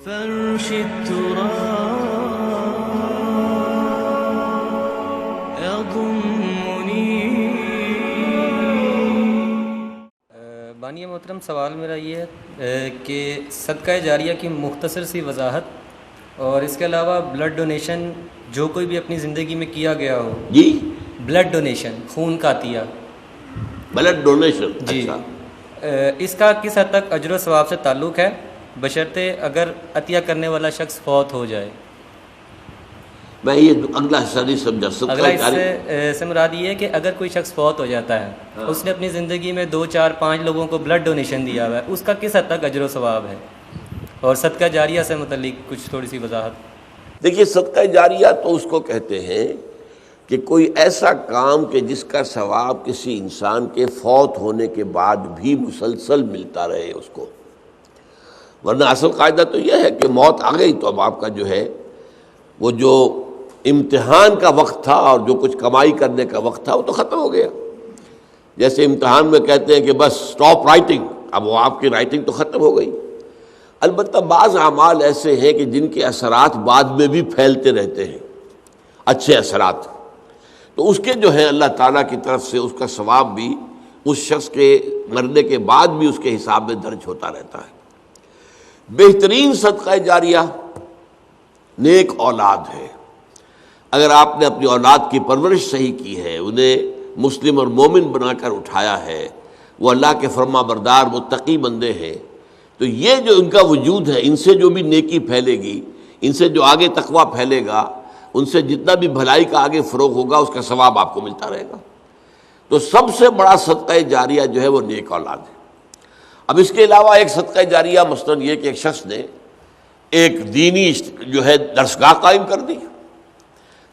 فرش التراب يضمني. بانی محترم، سوال میرا یہ ہے کہ صدقہ جاریہ کی مختصر سی وضاحت اور اس کے علاوہ بلڈ ڈونیشن جو کوئی بھی اپنی زندگی میں کیا گیا ہو. جی، بلڈ ڈونیشن، خون کا عطیہ. Blood donation. جی. اچھا، اس کا کس حد تک اجر و ثواب سے تعلق ہے، بشرطے اگر عطیہ کرنے والا شخص فوت ہو جائے؟ میں یہ اگلا حصہ نہیں سمجھا. اگلا حصے سے مراد یہ ہے کہ اگر کوئی شخص فوت ہو جاتا ہے، اس نے اپنی زندگی میں 2 4 5 لوگوں کو بلڈ ڈونیشن دیا ہوا ہے، اس کا کس حد تک اجر و ثواب ہے؟ اور صدقہ جاریہ سے متعلق کچھ تھوڑی سی وضاحت. دیکھیے، صدقہ جاریہ تو اس کو کہتے ہیں کہ کوئی ایسا کام کہ جس کا ثواب کسی انسان کے فوت ہونے کے بعد بھی مسلسل ملتا رہے اس کو. ورنہ اصل قاعدہ تو یہ ہے کہ موت آ گئی تو اب آپ کا جو ہے وہ جو امتحان کا وقت تھا اور جو کچھ کمائی کرنے کا وقت تھا وہ تو ختم ہو گیا. جیسے امتحان میں کہتے ہیں کہ بس سٹاپ رائٹنگ، اب وہ آپ کی رائٹنگ تو ختم ہو گئی. البتہ بعض اعمال ایسے ہیں کہ جن کے اثرات بعد میں بھی پھیلتے رہتے ہیں، اچھے اثرات، تو اس کے جو ہے اللہ تعالیٰ کی طرف سے اس کا ثواب بھی اس شخص کے مرنے کے بعد بھی اس کے حساب میں درج ہوتا رہتا ہے. بہترین صدقہ جاریہ نیک اولاد ہے. اگر آپ نے اپنی اولاد کی پرورش صحیح کی ہے، انہیں مسلم اور مومن بنا کر اٹھایا ہے، وہ اللہ کے فرما بردار متقی بندے ہیں، تو یہ جو ان کا وجود ہے، ان سے جو بھی نیکی پھیلے گی، ان سے جو آگے تقویٰ پھیلے گا، ان سے جتنا بھی بھلائی کا آگے فروغ ہوگا، اس کا ثواب آپ کو ملتا رہے گا. تو سب سے بڑا صدقہ جاریہ جو ہے وہ نیک اولاد ہے. اب اس کے علاوہ ایک صدقہ جاریہ مثلاً یہ کہ ایک شخص نے ایک دینی جو ہے درسگاہ قائم کر دی،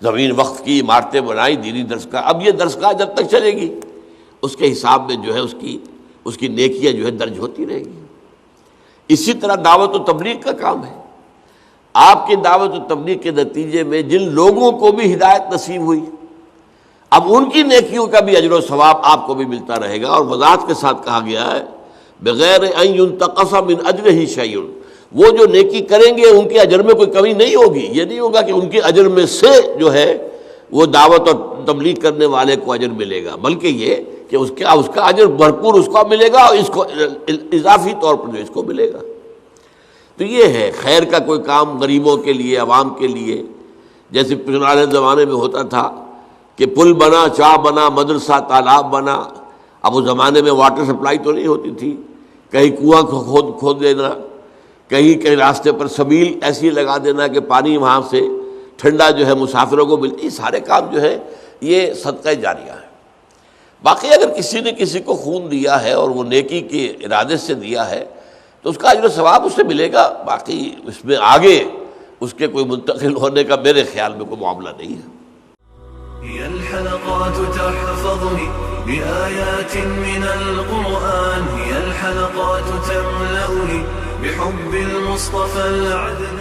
زمین وقف کی، عمارتیں بنائی، دینی درسگاہ. اب یہ درسگاہ جب تک چلے گی اس کے حساب میں جو ہے اس کی نیکیاں جو ہے درج ہوتی رہے گی. اسی طرح دعوت و تبلیغ کا کام ہے. آپ کی دعوت و تبلیغ کے نتیجے میں جن لوگوں کو بھی ہدایت نصیب ہوئی، اب ان کی نیکیوں کا بھی اجر و ثواب آپ کو بھی ملتا رہے گا. اور وضاحت کے ساتھ کہا گیا ہے بغیر ان ينتقص من اجرہ شیء، وہ جو نیکی کریں گے ان کے اجر میں کوئی کمی نہیں ہوگی. یہ نہیں ہوگا کہ ان کے اجر میں سے جو ہے وہ دعوت اور تبلیغ کرنے والے کو اجر ملے گا، بلکہ یہ کہ اس کا اجر بھرپور اس کو ملے گا اور اس کو اضافی طور پر جو اس کو ملے گا. تو یہ ہے خیر کا کوئی کام غریبوں کے لیے، عوام کے لیے. جیسے پرانے زمانے میں ہوتا تھا کہ پل بنا، چاہ بنا، مدرسہ، تالاب بنا. اب اس زمانے میں واٹر سپلائی تو نہیں ہوتی تھی، کہیں کنواں کھود دینا، کہیں راستے پر سبیل ایسی لگا دینا کہ پانی وہاں سے ٹھنڈا جو ہے مسافروں کو ملتی. یہ سارے کام جو ہے یہ صدقہ جاریہ ہے. باقی اگر کسی نے کسی کو خون دیا ہے اور وہ نیکی کے ارادے سے دیا ہے تو اس کا اجر و ثواب اسے ملے گا. باقی اس میں آگے اس کے کوئی منتقل ہونے کا میرے خیال میں کوئی معاملہ نہیں ہے. هي الحلقات تحفظني بآيات من القرآن، هي الحلقات تملأني بحب المصطفى العدنان.